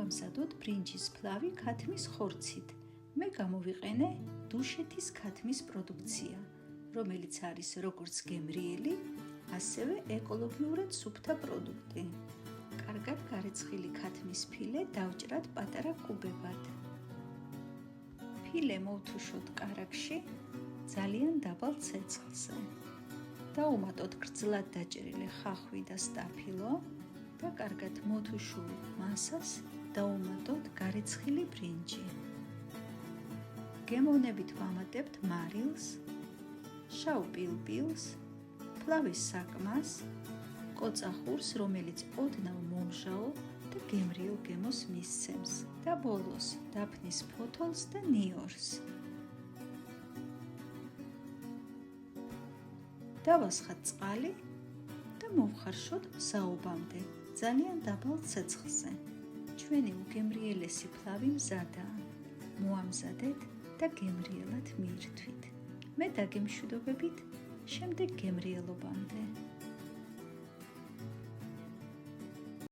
დავამზადოთ ბრინჯის ფლავი ქათმის ხორცით. მე გამოვიყენე დუშეთის ქათმის პროდუქცია, რომელიც არის როგორც გემრიელი, ასევე ეკოლოგიურად სუფთა პროდუქტი. კარგად გარეცხილი ქათმის ფილე დავჭრათ პატარა კუბებად. ფილე მოვთუშოთ კარაქში ძალიან დაბალ ცეცხლზე. დავუმატოთ გრძლად დაჭერილი ხახვი და სტაფილო და კარგად მოთუშულ მასას დავუმატოთ გარეცხილი ბრინჯი. გემოვნებით ვამატებთ მარილს, შავ პილპილს, ფლავის საკმას, კოწახურს, რომელიც ოდნავ მომჟაო და გემრიელ გემოს მისცემს და ბოლოს დაფნის ფოთოლს და ნიორს. დავასხათ წყალი და მოვხარშოთ საუბამდე ძალიან დაბალ ცეცხლზე. ჩვენი უგემრიელესი ფლავი მზადაა. მოამზადეთ და გემრიელად მიირთვით. მე დაგემშვიდობებით შემდეგ გემრიელობამდე.